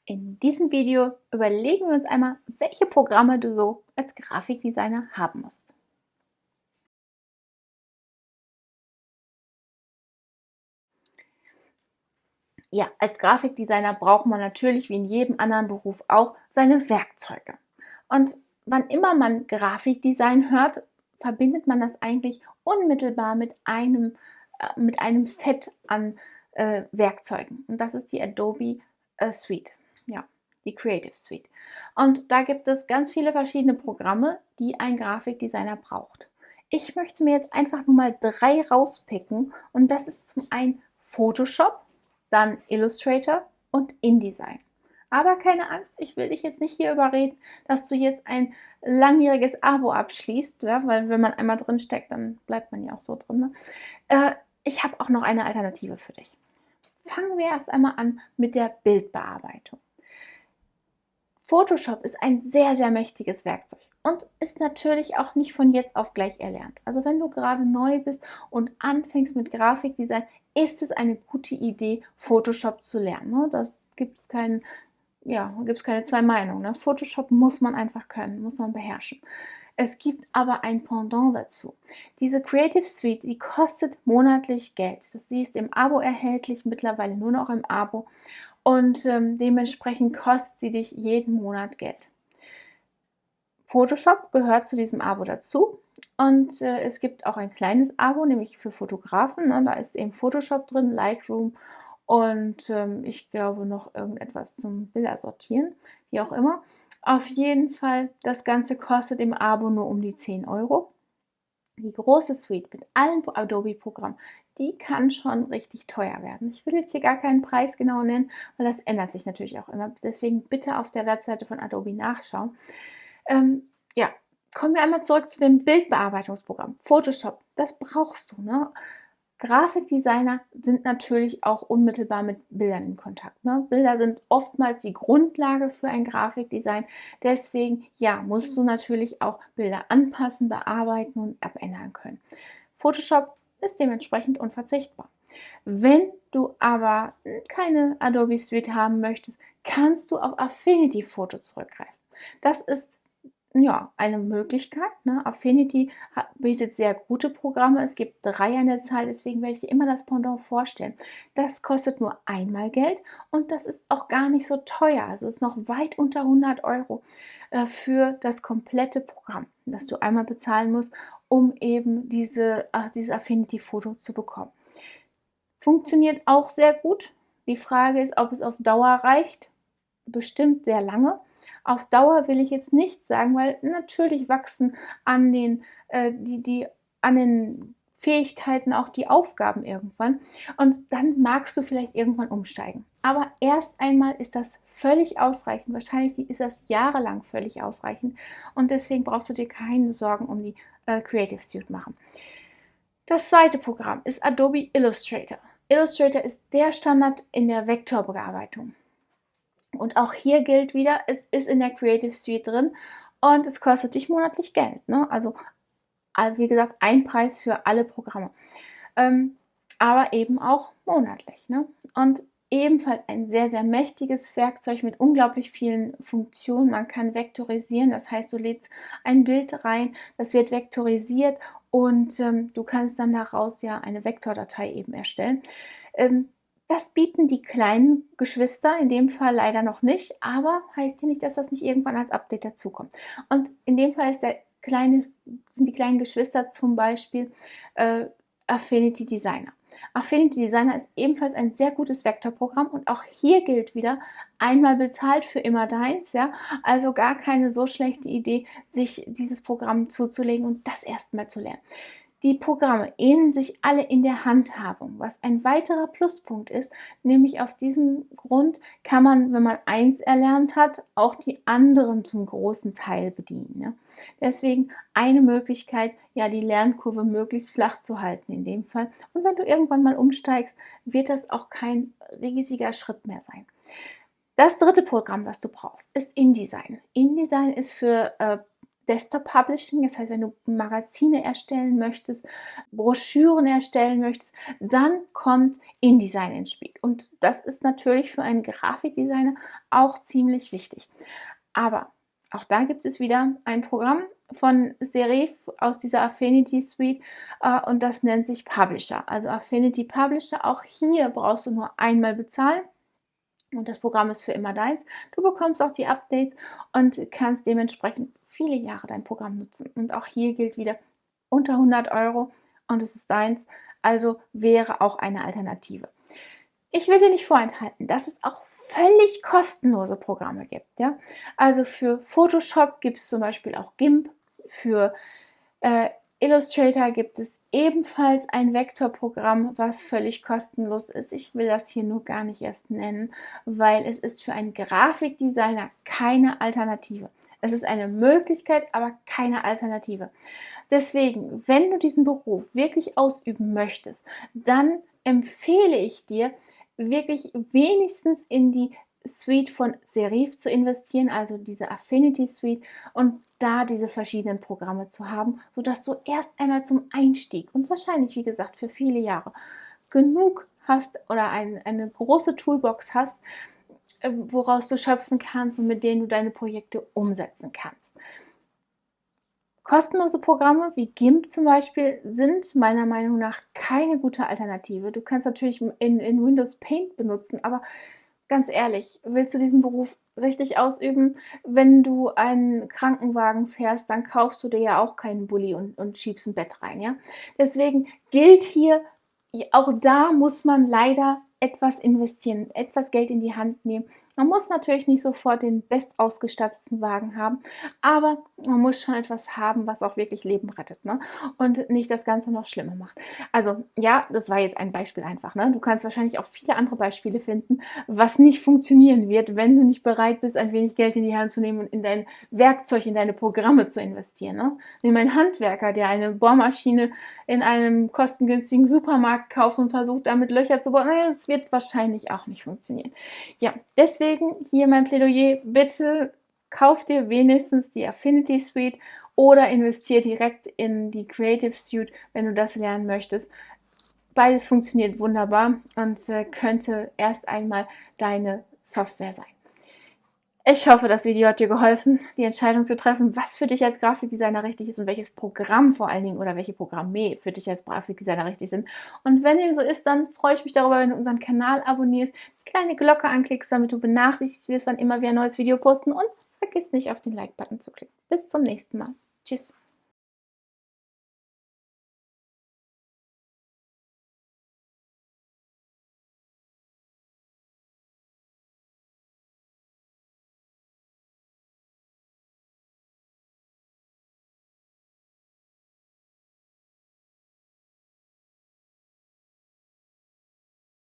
In diesem Video überlegen wir uns einmal, welche Programme du so als Grafikdesigner haben musst. Ja, als Grafikdesigner braucht man natürlich wie in jedem anderen Beruf auch seine Werkzeuge. Und wann immer man Grafikdesign hört, verbindet man das eigentlich unmittelbar mit einem Set an Werkzeugen. Und das ist die Adobe Suite, ja, die Creative Suite. Und da gibt es ganz viele verschiedene Programme, die ein Grafikdesigner braucht. Ich möchte mir jetzt einfach nur mal 3 rauspicken und das ist zum einen Photoshop, dann Illustrator und InDesign. Aber keine Angst, ich will dich jetzt nicht hier überreden, dass du jetzt ein langjähriges Abo abschließt, ja, weil wenn man einmal drin steckt, dann bleibt man ja auch so drin. Ne? Ich habe auch noch eine Alternative für dich. Fangen wir erst einmal an mit der Bildbearbeitung. Photoshop ist ein sehr, sehr mächtiges Werkzeug und ist natürlich auch nicht von jetzt auf gleich erlernt. Also wenn du gerade neu bist und anfängst mit Grafikdesign, ist es eine gute Idee, Photoshop zu lernen. Ne? Da gibt es keine zwei Meinungen. Ne? Photoshop muss man einfach können, muss man beherrschen. Es gibt aber ein Pendant dazu. Diese Creative Suite, die kostet monatlich Geld. Sie ist im Abo erhältlich, mittlerweile nur noch im Abo. Und dementsprechend kostet sie dich jeden Monat Geld. Photoshop gehört zu diesem Abo dazu und es gibt auch ein kleines Abo, nämlich für Fotografen. Ne? Da ist eben Photoshop drin, Lightroom und ich glaube noch irgendetwas zum Bilder sortieren, wie auch immer. Auf jeden Fall, das Ganze kostet im Abo nur um die 10 Euro. Die große Suite mit allen Adobe-Programmen, die kann schon richtig teuer werden. Ich will jetzt hier gar keinen Preis genau nennen, weil das ändert sich natürlich auch immer. Deswegen bitte auf der Webseite von Adobe nachschauen. Ja, kommen wir einmal zurück zu dem Bildbearbeitungsprogramm. Photoshop, das brauchst du. Ne? Grafikdesigner sind natürlich auch unmittelbar mit Bildern in Kontakt. Ne? Bilder sind oftmals die Grundlage für ein Grafikdesign. Deswegen, ja, musst du natürlich auch Bilder anpassen, bearbeiten und abändern können. Photoshop ist dementsprechend unverzichtbar. Wenn du aber keine Adobe Suite haben möchtest, kannst du auf Affinity Photo zurückgreifen. Das ist ja, eine Möglichkeit. Ne? Affinity bietet sehr gute Programme. Es gibt 3 an der Zahl, deswegen werde ich dir immer das Pendant vorstellen. Das kostet nur einmal Geld und das ist auch gar nicht so teuer. Also ist noch weit unter 100 Euro für das komplette Programm, das du einmal bezahlen musst, um eben dieses Affinity-Foto zu bekommen. Funktioniert auch sehr gut. Die Frage ist, ob es auf Dauer reicht. Bestimmt sehr lange. Auf Dauer will ich jetzt nicht sagen, weil natürlich wachsen an an den Fähigkeiten auch die Aufgaben irgendwann und dann magst du vielleicht irgendwann umsteigen. Aber erst einmal ist das völlig ausreichend. Wahrscheinlich ist das jahrelang völlig ausreichend und deswegen brauchst du dir keine Sorgen um die Creative Suite machen. Das zweite Programm ist Adobe Illustrator. Illustrator ist der Standard in der Vektorbearbeitung. Und auch hier gilt wieder, es ist in der Creative Suite drin und es kostet dich monatlich Geld. Ne? Also wie gesagt, ein Preis für alle Programme. Aber eben auch monatlich. Ne? Und ebenfalls ein sehr, sehr mächtiges Werkzeug mit unglaublich vielen Funktionen. Man kann vektorisieren, das heißt, du lädst ein Bild rein, das wird vektorisiert und du kannst dann daraus ja eine Vektordatei eben erstellen. Das bieten die kleinen Geschwister in dem Fall leider noch nicht, aber heißt ja nicht, dass das nicht irgendwann als Update dazukommt. Und in dem Fall sind die kleinen Geschwister zum Beispiel Affinity Designer. Affinity Designer ist ebenfalls ein sehr gutes Vektorprogramm und auch hier gilt wieder, einmal bezahlt für immer deins, ja, also gar keine so schlechte Idee, sich dieses Programm zuzulegen und das erstmal zu lernen. Die Programme ähneln sich alle in der Handhabung, was ein weiterer Pluspunkt ist, nämlich auf diesem Grund kann man, wenn man eins erlernt hat, auch die anderen zum großen Teil bedienen. Ja. Deswegen eine Möglichkeit, ja, die Lernkurve möglichst flach zu halten in dem Fall. Und wenn du irgendwann mal umsteigst, wird das auch kein riesiger Schritt mehr sein. Das dritte Programm, was du brauchst, ist InDesign. InDesign ist für Desktop Publishing, das heißt, wenn du Magazine erstellen möchtest, Broschüren erstellen möchtest, dann kommt InDesign ins Spiel. Und das ist natürlich für einen Grafikdesigner auch ziemlich wichtig. Aber auch da gibt es wieder ein Programm von Serif aus dieser Affinity Suite und das nennt sich Publisher. Also Affinity Publisher, auch hier brauchst du nur einmal bezahlen. Und das Programm ist für immer deins. Du bekommst auch die Updates und kannst dementsprechend viele Jahre dein Programm nutzen. Und auch hier gilt wieder unter 100 € und es ist deins. Also wäre auch eine Alternative. Ich will dir nicht vorenthalten, dass es auch völlig kostenlose Programme gibt. Ja? Also für Photoshop gibt es zum Beispiel auch GIMP. Für Illustrator gibt es ebenfalls ein Vektorprogramm, was völlig kostenlos ist. Ich will das hier nur gar nicht erst nennen, weil es ist für einen Grafikdesigner keine Alternative. Es ist eine Möglichkeit, aber keine Alternative. Deswegen, wenn du diesen Beruf wirklich ausüben möchtest, dann empfehle ich dir, wirklich wenigstens in die Suite von Serif zu investieren, also diese Affinity Suite, und da diese verschiedenen Programme zu haben, sodass du erst einmal zum Einstieg und wahrscheinlich, wie gesagt, für viele Jahre genug hast oder eine große Toolbox hast, woraus du schöpfen kannst und mit denen du deine Projekte umsetzen kannst. Kostenlose Programme wie GIMP zum Beispiel sind meiner Meinung nach keine gute Alternative. Du kannst natürlich in Windows Paint benutzen, aber ganz ehrlich, willst du diesen Beruf richtig ausüben? Wenn du einen Krankenwagen fährst, dann kaufst du dir ja auch keinen Bulli und schiebst ein Bett rein, ja? Deswegen gilt hier, auch da muss man leider etwas investieren, etwas Geld in die Hand nehmen. Man muss natürlich nicht sofort den bestausgestatteten Wagen haben, aber man muss schon etwas haben, was auch wirklich Leben rettet, ne? Und nicht das Ganze noch schlimmer macht. Also ja, das war jetzt ein Beispiel einfach, ne? Du kannst wahrscheinlich auch viele andere Beispiele finden, was nicht funktionieren wird, wenn du nicht bereit bist, ein wenig Geld in die Hand zu nehmen und in dein Werkzeug, in deine Programme zu investieren, ne? Nimm einen Handwerker, der eine Bohrmaschine in einem kostengünstigen Supermarkt kauft und versucht, damit Löcher zu bohren. Naja, das wird wahrscheinlich auch nicht funktionieren. Ja, deswegen hier mein Plädoyer, bitte kauf dir wenigstens die Affinity Suite oder investier direkt in die Creative Suite, wenn du das lernen möchtest. Beides funktioniert wunderbar und könnte erst einmal deine Software sein. Ich hoffe, das Video hat dir geholfen, die Entscheidung zu treffen, was für dich als Grafikdesigner richtig ist und welches Programm vor allen Dingen oder welche Programme für dich als Grafikdesigner richtig sind. Und wenn dem so ist, dann freue ich mich darüber, wenn du unseren Kanal abonnierst, die kleine Glocke anklickst, damit du benachrichtigt wirst, wann immer wir ein neues Video posten, und vergiss nicht, auf den Like-Button zu klicken. Bis zum nächsten Mal. Tschüss.